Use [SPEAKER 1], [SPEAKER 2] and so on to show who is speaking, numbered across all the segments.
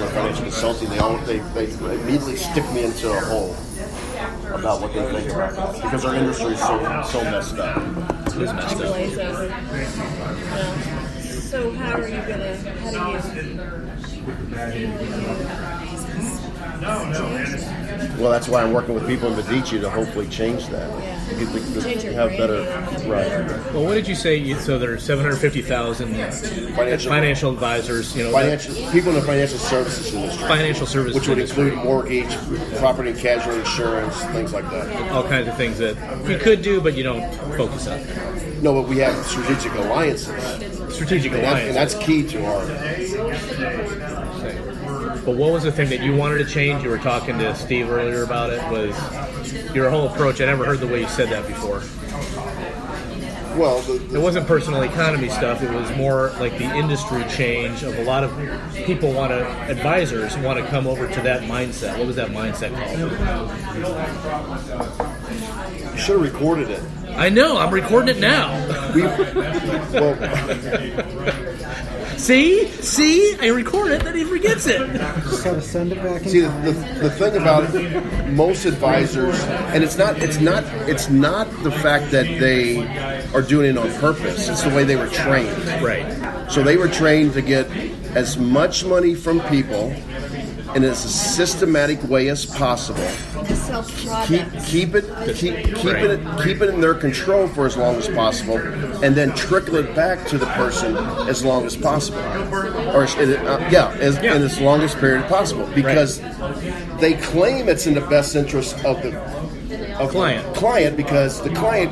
[SPEAKER 1] advisor or financial consulting, they immediately stick me into a hole about what they think about it because our industry is so messed up.
[SPEAKER 2] It is messed up.
[SPEAKER 3] So how do you
[SPEAKER 1] Well, that's why I'm working with people in Medici to hopefully change that.
[SPEAKER 3] Change your
[SPEAKER 1] have better,
[SPEAKER 3] branding.
[SPEAKER 2] Well, what did you say? So there are 750,000 financial advisors.
[SPEAKER 1] People in the financial services industry.
[SPEAKER 2] Financial services,
[SPEAKER 1] which would
[SPEAKER 2] industry.
[SPEAKER 1] include mortgage, property and casualty insurance, things like that.
[SPEAKER 2] All kinds of things that you could do, but you don't focus on.
[SPEAKER 1] No, but we have strategic alliances. And that's key to our.
[SPEAKER 2] But what was the thing that you wanted to change? You were talking to Steve earlier about it. Was your whole approach? I never heard the way you said that before.
[SPEAKER 1] Well,
[SPEAKER 2] it wasn't personal economy stuff. It was more like the industry change of a lot of people advisors want to come over to that mindset. What was that mindset called?
[SPEAKER 1] You should have recorded it.
[SPEAKER 2] I know. I'm recording it now. See, I record it, then he forgets it.
[SPEAKER 4] Just gotta send it back.
[SPEAKER 1] See, the thing about it, most advisors, and it's not the fact that they are doing it on purpose. It's the way they were trained.
[SPEAKER 2] Right.
[SPEAKER 1] So they were trained to get as much money from people in as systematic way as possible. Keep it in their control for as long as possible, and then trickle it back to the person as long as possible, in as longest period possible, because they claim it's in the best interest of the client, because the client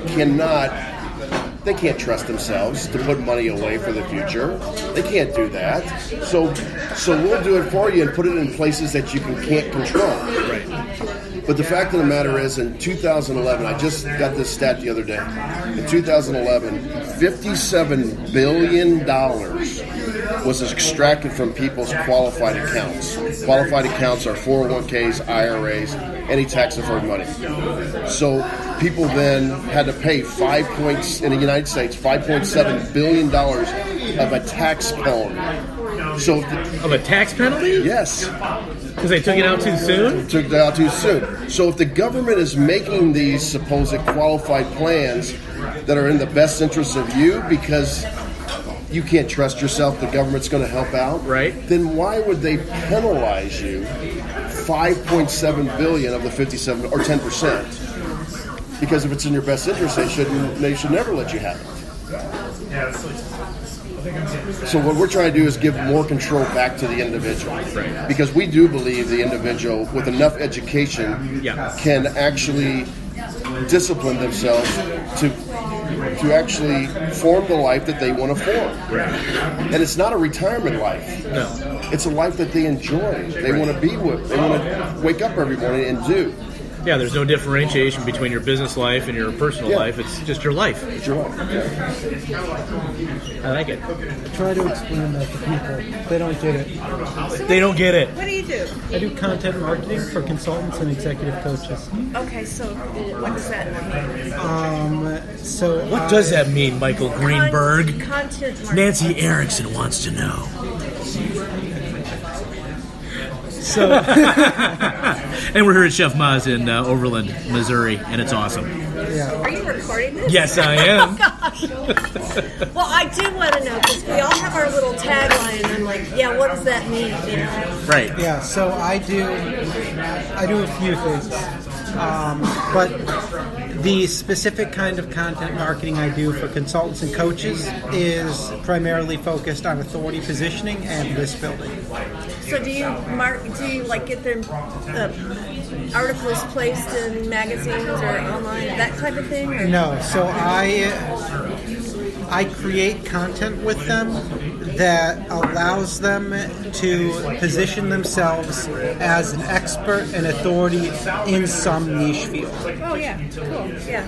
[SPEAKER 1] they can't trust themselves to put money away for the future. They can't do that. So we'll do it for you and put it in places that you can't control.
[SPEAKER 2] Right.
[SPEAKER 1] But the fact of the matter is, in 2011, I just got this stat the other day. In 2011, $57 billion was extracted from people's qualified accounts. Qualified accounts are 401ks, IRAs, any tax-deferred money. So people then had to pay in the United States, $5.7 billion of a tax penalty.
[SPEAKER 2] Of a tax penalty?
[SPEAKER 1] Yes.
[SPEAKER 2] Because they took it out too soon?
[SPEAKER 1] Took it out too soon. So if the government is making these supposed qualified plans that are in the best interest of you because you can't trust yourself, the government's going to help out,
[SPEAKER 2] right?
[SPEAKER 1] Then why would they penalize you $5.7 billion of the 57 or 10%? Because if it's in your best interest, they should never let you have it. So what we're trying to do is give more control back to the individual,
[SPEAKER 2] right?
[SPEAKER 1] Because we do believe the individual with enough education can actually discipline themselves to actually form the life that they want to form.
[SPEAKER 2] Right.
[SPEAKER 1] And it's not a retirement life.
[SPEAKER 2] No.
[SPEAKER 1] It's a life that they enjoy. They want to be with. They want to wake up every morning and do.
[SPEAKER 2] Yeah, there's no differentiation between your business life and your personal life. It's just your life.
[SPEAKER 1] It's your life.
[SPEAKER 2] I like it.
[SPEAKER 4] Try to explain that to people. They don't get it.
[SPEAKER 2] They don't get it.
[SPEAKER 3] What do you do?
[SPEAKER 4] I do content marketing for consultants and executive coaches.
[SPEAKER 3] Okay, so what does that mean?
[SPEAKER 2] What does that mean, Michael Greenberg?
[SPEAKER 3] Content marketing.
[SPEAKER 2] Nancy Erickson wants to know.
[SPEAKER 4] So,
[SPEAKER 2] and we're here at Chef Ma's in Overland, Missouri, and it's awesome.
[SPEAKER 4] Yeah.
[SPEAKER 3] Are you recording this?
[SPEAKER 2] Yes, I am.
[SPEAKER 3] Oh, gosh. Well, I do want to know, because we all have our little tagline, and I'm like, yeah, what does that mean? You know?
[SPEAKER 2] Right.
[SPEAKER 4] Yeah, so I do a few things. But the specific kind of content marketing I do for consultants and coaches is primarily focused on authority positioning and list building.
[SPEAKER 3] So do you get them articles placed in magazines or online, that type of thing? Or?
[SPEAKER 4] No, so I create content with them that allows them to position themselves as an expert and authority in some niche field.
[SPEAKER 3] Oh, yeah, cool, yeah.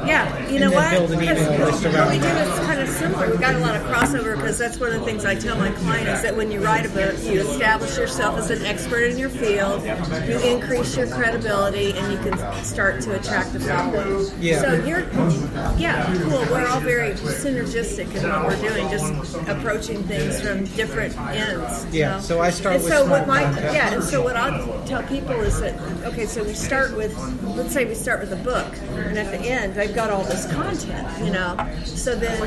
[SPEAKER 3] Yeah, you know
[SPEAKER 4] then
[SPEAKER 3] what?
[SPEAKER 4] build an email list around
[SPEAKER 3] We do this kind of similar. We've got a lot of crossover, because that's one of the things I tell my clients, that when you write a book, you establish yourself as an expert in your field, you increase your credibility, and you can start to attract the following.
[SPEAKER 4] Yeah.
[SPEAKER 3] So cool. We're all very synergistic in what we're doing, just approaching approaching things from different ends. you
[SPEAKER 4] Yeah,
[SPEAKER 3] know?
[SPEAKER 4] so I start
[SPEAKER 3] and
[SPEAKER 4] with
[SPEAKER 3] so
[SPEAKER 4] small
[SPEAKER 3] what my
[SPEAKER 4] content.
[SPEAKER 3] yeah, and so what I'll tell people is that okay, so we start with, let's say we start with a book, and at the end they've got all this content, so then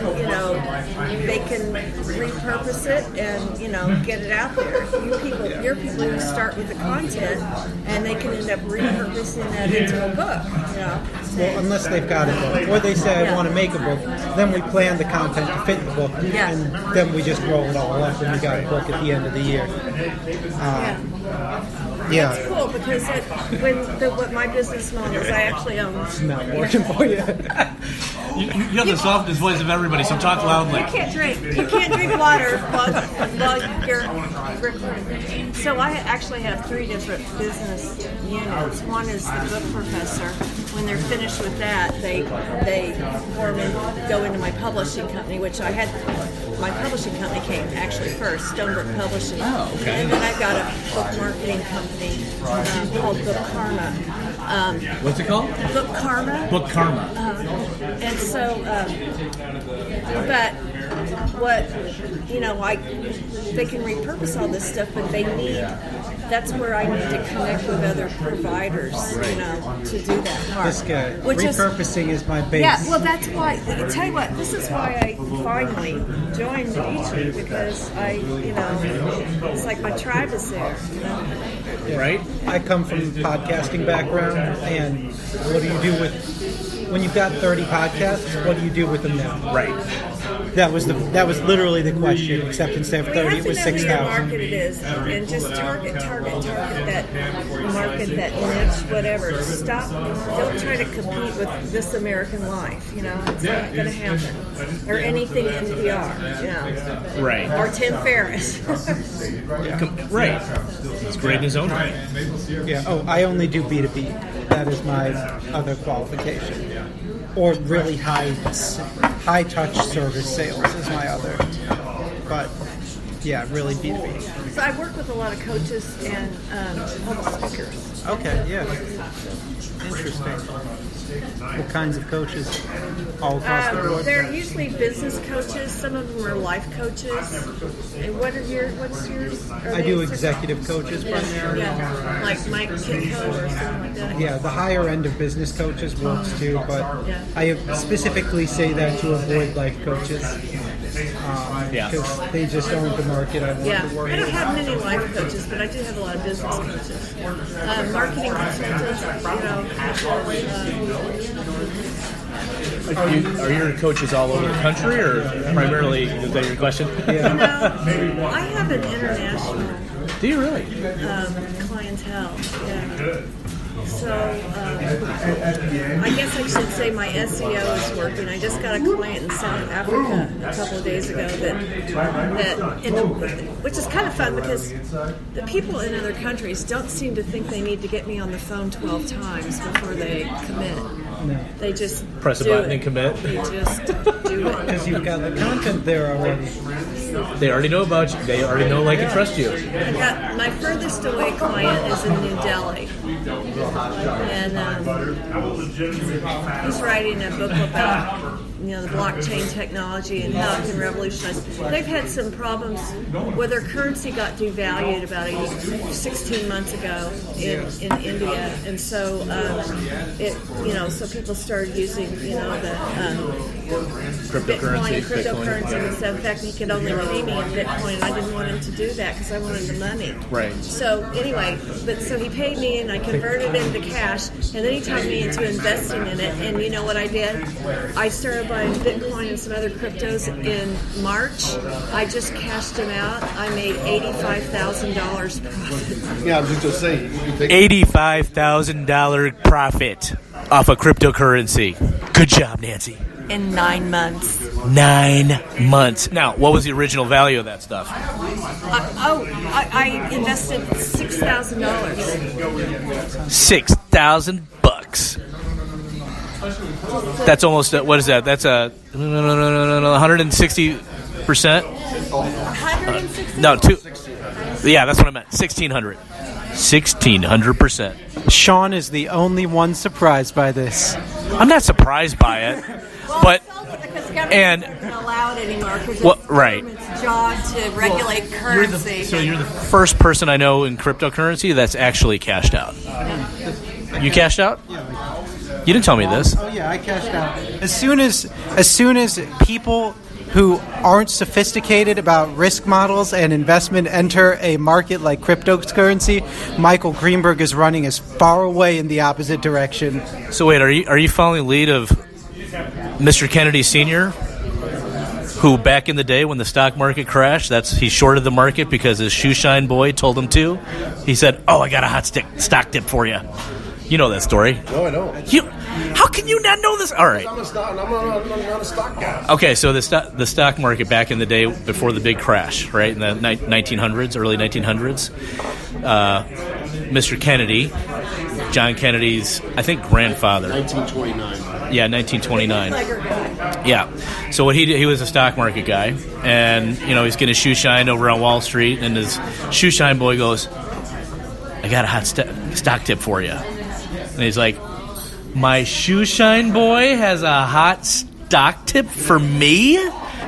[SPEAKER 3] they can repurpose it and get it out there. You're people who start with the content, and they can end up repurposing that into a book.
[SPEAKER 4] Well, unless they've got a book, or they say I want to make a book, then we plan the content to fit the book,
[SPEAKER 3] Yeah.
[SPEAKER 4] and then we just roll it all up, and we got a book at the end of the year. Yeah,
[SPEAKER 3] It's cool because what my business model is, I actually own.
[SPEAKER 4] it's not working for you.
[SPEAKER 2] You have the softest voice of everybody, so talk loudly.
[SPEAKER 3] You can't drink water while you're recording. So I actually have 3 different business units. One is the book professor. When they're finished with that, they form and go into my publishing company, which I had. My publishing company came actually first, Stonebrook Publishing.
[SPEAKER 2] Oh, okay.
[SPEAKER 3] And then I've got a book marketing company called Book Karma.
[SPEAKER 2] What's it called?
[SPEAKER 3] Book Karma.
[SPEAKER 2] Book Karma.
[SPEAKER 3] And so, but what, they can repurpose all this stuff, but that's where I need to connect with other providers, to do that part.
[SPEAKER 4] This guy,
[SPEAKER 3] Which
[SPEAKER 4] repurposing is my base.
[SPEAKER 3] Yeah, well, that's why, I tell you what, this is why I finally joined Medici, because it's like my tribe is there,
[SPEAKER 2] Right?
[SPEAKER 4] I come from a podcasting background, and what do you do when you've got 30 podcasts? What do you do with them now?
[SPEAKER 2] Right.
[SPEAKER 4] That was literally the question. Except instead of 30, it was
[SPEAKER 3] You have to know who your
[SPEAKER 4] 6,000.
[SPEAKER 3] market it is, and just target that market, that niche, whatever. Stop. Don't try to compete with This American Life. It's not going to happen, or anything NPR.
[SPEAKER 2] Right.
[SPEAKER 3] Or Tim Ferriss.
[SPEAKER 2] Right. It's great in his own right.
[SPEAKER 4] Yeah. Oh, I only do B2B. That is my other qualification. Or really high touch service sales is my other. But yeah, really B2B.
[SPEAKER 3] So I work with a lot of coaches and public speakers.
[SPEAKER 4] Okay. Yeah. Interesting. What kinds of coaches? All across the board?
[SPEAKER 3] They're usually business coaches. Some of them are life coaches. And what's yours?
[SPEAKER 4] I do executive coaches primarily.
[SPEAKER 3] Yeah, like Mike Kitco or something like that.
[SPEAKER 4] Yeah, the higher end of business coaches works too, but
[SPEAKER 3] Yeah.
[SPEAKER 4] I specifically say that to avoid life coaches.
[SPEAKER 2] Yeah.
[SPEAKER 4] Because they just own the market I want
[SPEAKER 3] Yeah,
[SPEAKER 4] to work
[SPEAKER 3] I don't
[SPEAKER 4] with.
[SPEAKER 3] have many life coaches, but I do have a lot of business coaches. Marketing consultants,
[SPEAKER 2] Are your coaches all over the country, or primarily, is that your question?
[SPEAKER 4] Yeah.
[SPEAKER 3] No, I have an international
[SPEAKER 2] Do you really?
[SPEAKER 3] clientele. Yeah. So I guess I should say my SEO is working. I just got a client in South Africa a couple of days ago which is kind of fun because the people in other countries don't seem to think they need to get me on the phone 12 times before they commit.
[SPEAKER 4] No.
[SPEAKER 3] They just
[SPEAKER 2] Press a
[SPEAKER 3] do
[SPEAKER 2] button
[SPEAKER 3] it.
[SPEAKER 2] and commit.
[SPEAKER 3] They just do it.
[SPEAKER 4] Because you've got the content there already.
[SPEAKER 2] They already know about you. They already know, like, and trust you.
[SPEAKER 3] I got my furthest away client is in New Delhi, and he's writing a book about the blockchain technology and how it can revolutionize. They've had some problems where their currency got devalued about 16 months ago in India, and so so people started using the cryptocurrency and stuff. In fact, he could only pay me in Bitcoin, and I didn't want him to do that because I wanted the money.
[SPEAKER 2] Right.
[SPEAKER 3] So anyway, so he paid me, and I converted it into cash, and then he talked me into investing in it. And you know what I did? I started buying Bitcoin and some other cryptos in March. I just cashed them out. I made $85,000 profit.
[SPEAKER 1] Yeah, I was just going to say, you take
[SPEAKER 2] $85,000 profit off of cryptocurrency. Good job, Nancy.
[SPEAKER 3] In 9 months.
[SPEAKER 2] 9 months. Now, what was the original value of that stuff?
[SPEAKER 3] I invested $6,000.
[SPEAKER 2] $6,000. That's almost what is that? That's a 160%.
[SPEAKER 3] 160.
[SPEAKER 2] No, two. Yeah, that's what I meant. 1,600%.
[SPEAKER 4] Sean is the only one surprised by this.
[SPEAKER 2] I'm not surprised by it, but
[SPEAKER 3] Because
[SPEAKER 2] And
[SPEAKER 3] isn't allowed anymore because
[SPEAKER 2] Well,
[SPEAKER 3] it's the
[SPEAKER 2] right.
[SPEAKER 3] government's job to regulate currency.
[SPEAKER 2] You're the first person I know in cryptocurrency that's actually cashed out. You cashed out? You didn't tell me this.
[SPEAKER 4] Oh yeah, I cashed out. As soon as people who aren't sophisticated about risk models and investment enter a market like cryptocurrency, Michael Greenberg is running as far away in the opposite direction.
[SPEAKER 2] So wait, are you following the lead of Mr. Kennedy Sr., who back in the day when the stock market crashed, he shorted the market because his shoe shine boy told him to? He said, "Oh, I got a hot stock tip for you." You know that story.
[SPEAKER 1] No, I don't.
[SPEAKER 2] How can you not know this? All right.
[SPEAKER 1] I'm not a stock guy.
[SPEAKER 2] Okay, so the stock market back in the day before the big crash, right, in the 1900s, early 1900s, Mr. Kennedy, John Kennedy's, I think, grandfather.
[SPEAKER 1] 1929.
[SPEAKER 2] Yeah, 1929. Yeah. So what he was a stock market guy, and he's getting his shoe shine over on Wall Street, and his shoe shine boy goes, "I got a hot stock tip for you." And he's like, "My shoe shine boy has a hot stock tip for me?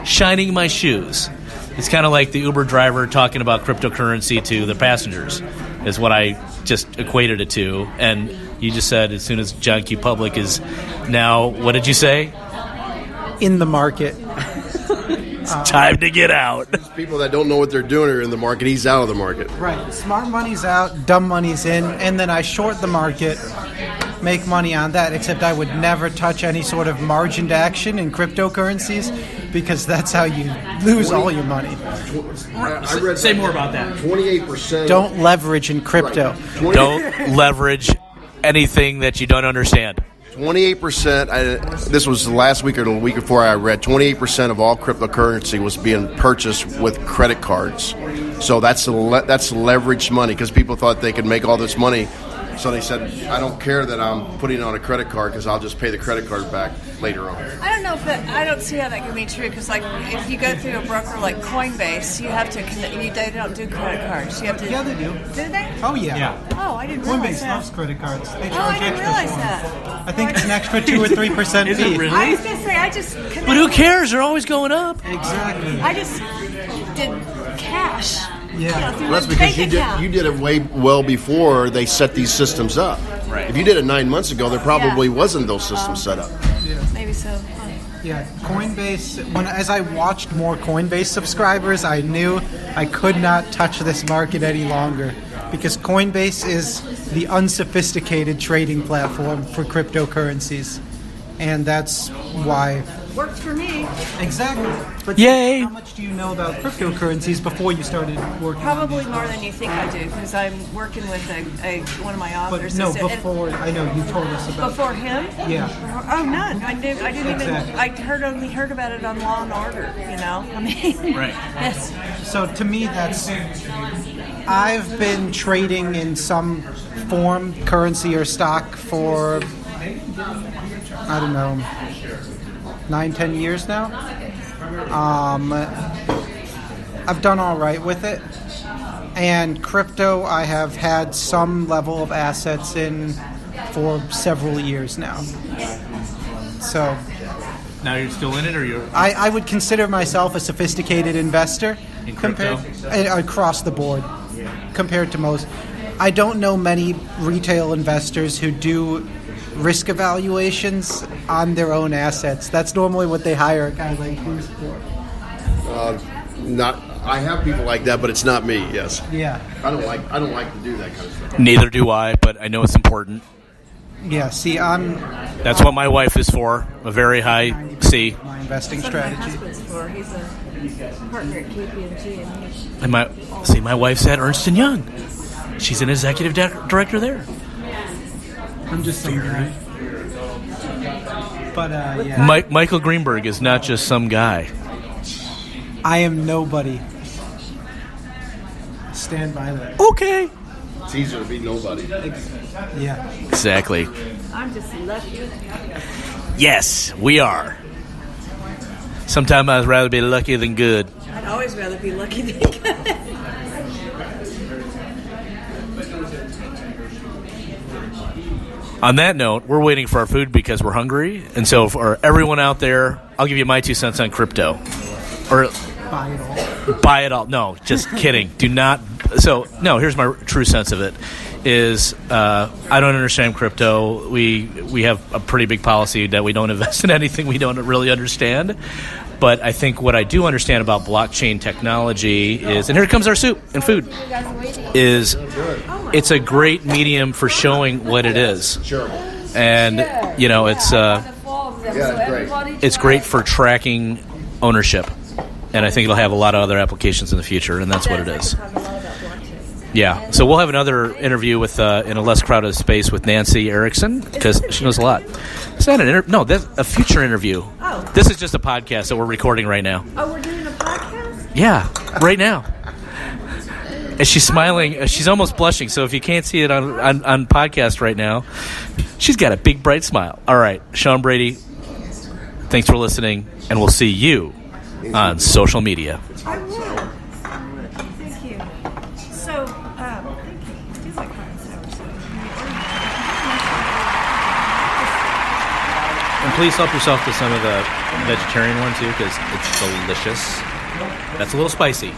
[SPEAKER 2] Shining my shoes." It's kind of like the Uber driver talking about cryptocurrency to the passengers, is what I just equated it to. And you just said as soon as John Q. Public is now, what did you say?
[SPEAKER 4] In the market.
[SPEAKER 2] It's time to get out.
[SPEAKER 1] People that don't know what they're doing are in the market. He's out of the market.
[SPEAKER 4] Right. Smart money's out, dumb money's in, and then I short the market, make money on that, except I would never touch any sort of margined action in cryptocurrencies because that's how you lose all your money.
[SPEAKER 1] I read
[SPEAKER 2] Say more about that.
[SPEAKER 1] 28%.
[SPEAKER 4] Don't leverage in crypto.
[SPEAKER 1] Right.
[SPEAKER 2] Don't leverage anything that you don't understand.
[SPEAKER 1] 28%. This was last week or the week before. I read 28% of all cryptocurrency was being purchased with credit cards. So that's leveraged money because people thought they could make all this money. So they said, "I don't care that I'm putting on a credit card because I'll just pay the credit card back later on."
[SPEAKER 3] I don't know I don't see how that can be true because, like, if you go through a broker like Coinbase, you have to. They don't do credit cards. You have to.
[SPEAKER 4] Yeah, they do.
[SPEAKER 3] Do they?
[SPEAKER 4] Oh, yeah.
[SPEAKER 3] Oh, I didn't realize
[SPEAKER 4] Coinbase
[SPEAKER 3] that.
[SPEAKER 4] loves credit cards. They
[SPEAKER 3] Oh,
[SPEAKER 4] charge
[SPEAKER 3] I didn't
[SPEAKER 4] extra
[SPEAKER 3] realize
[SPEAKER 4] for them.
[SPEAKER 3] that.
[SPEAKER 4] I think it's an extra 2 or 3% fee.
[SPEAKER 2] Is it really?
[SPEAKER 3] I was gonna say I just.
[SPEAKER 2] But who cares? They're always going up.
[SPEAKER 4] Exactly.
[SPEAKER 3] I just did cash.
[SPEAKER 4] Yeah.
[SPEAKER 3] Through
[SPEAKER 1] Well, that's
[SPEAKER 3] my
[SPEAKER 1] because
[SPEAKER 3] bank account.
[SPEAKER 1] you did it well before they set these systems up.
[SPEAKER 2] Right.
[SPEAKER 1] If you did it 9 months ago, there probably wasn't those systems set up.
[SPEAKER 3] Maybe so. Huh.
[SPEAKER 4] Yeah, Coinbase, as I watched more Coinbase subscribers, I knew I could not touch this market any longer because Coinbase is the unsophisticated trading platform for cryptocurrencies. And that's why.
[SPEAKER 3] Worked for me.
[SPEAKER 4] Exactly. But
[SPEAKER 2] Yay.
[SPEAKER 4] how much do you know about cryptocurrencies before you started working?
[SPEAKER 3] Probably more than you think I do because I'm working with one of my
[SPEAKER 4] But
[SPEAKER 3] authors.
[SPEAKER 4] no,
[SPEAKER 3] that said-
[SPEAKER 4] before, I know you told us about.
[SPEAKER 3] Before him?
[SPEAKER 4] Yeah.
[SPEAKER 3] Oh, none. I didn't
[SPEAKER 4] Exactly.
[SPEAKER 3] even. I only heard about it on Law and Order. I mean.
[SPEAKER 2] Right.
[SPEAKER 3] Yes.
[SPEAKER 4] So to me, I've been trading in some form, currency or stock for, I don't know, 9-10 years now. I've done all right with it. And crypto, I have had some level of assets in for several years now. So
[SPEAKER 2] Now you're still in it, or you're?
[SPEAKER 4] I would consider myself a sophisticated investor
[SPEAKER 2] In crypto?
[SPEAKER 4] across the board compared to most. I don't know many retail investors who do risk evaluations on their own assets. That's normally what they hire a guy like Bruce for.
[SPEAKER 1] I have people like that, but it's not me. Yes.
[SPEAKER 4] Yeah.
[SPEAKER 1] I don't like to do that kind of stuff.
[SPEAKER 2] Neither do I, but I know it's important.
[SPEAKER 4] Yeah, see, I'm
[SPEAKER 2] That's what my wife is for. A very high C.
[SPEAKER 4] my investing
[SPEAKER 3] That's what my
[SPEAKER 4] strategy.
[SPEAKER 3] husband's for. He's a partner at KPMG, and he's
[SPEAKER 2] And my wife's at Ernst & Young. She's an executive director there.
[SPEAKER 4] I'm just some guy. But yeah,
[SPEAKER 2] Michael Greenberg is not just some guy.
[SPEAKER 4] I am nobody. Stand by that.
[SPEAKER 2] Okay.
[SPEAKER 1] It's easier to be nobody.
[SPEAKER 4] Yeah.
[SPEAKER 2] Exactly.
[SPEAKER 3] I'm just lucky.
[SPEAKER 2] Yes, we are. Sometimes I'd rather be lucky than good.
[SPEAKER 3] I'd always rather be lucky than good.
[SPEAKER 2] On that note, we're waiting for our food because we're hungry. And so for everyone out there, I'll give you my 2 cents on crypto. Or
[SPEAKER 4] Buy it all.
[SPEAKER 2] buy it all. No, just kidding. Do not. So, no, here's my true sense of it is I don't understand crypto. We have a pretty big policy that we don't invest in anything we don't really understand. But I think what I do understand about blockchain technology is, and here comes our soup and food, is it's a great medium for showing what it is.
[SPEAKER 1] Sure.
[SPEAKER 2] And, you know, it's great for tracking ownership. And I think it'll have a lot of other applications in the future, and that's what it is. Yeah. So we'll have another interview with in a less crowded space with Nancy Erickson because she knows a lot. It's not an no, that's a future interview.
[SPEAKER 3] Oh.
[SPEAKER 2] This is just a podcast that we're recording right now.
[SPEAKER 3] Oh, we're doing a podcast?
[SPEAKER 2] Yeah, right now. And she's smiling. She's almost blushing. So if you can't see it on podcast right now, she's got a big, bright smile. All right, Sean Brady, thanks for listening, and we'll see you on social media.
[SPEAKER 3] I will. Thank you. So, thank you. It feels like hot and sour.
[SPEAKER 2] And please help yourself to some of the vegetarian one too, because it's delicious. That's a little spicy.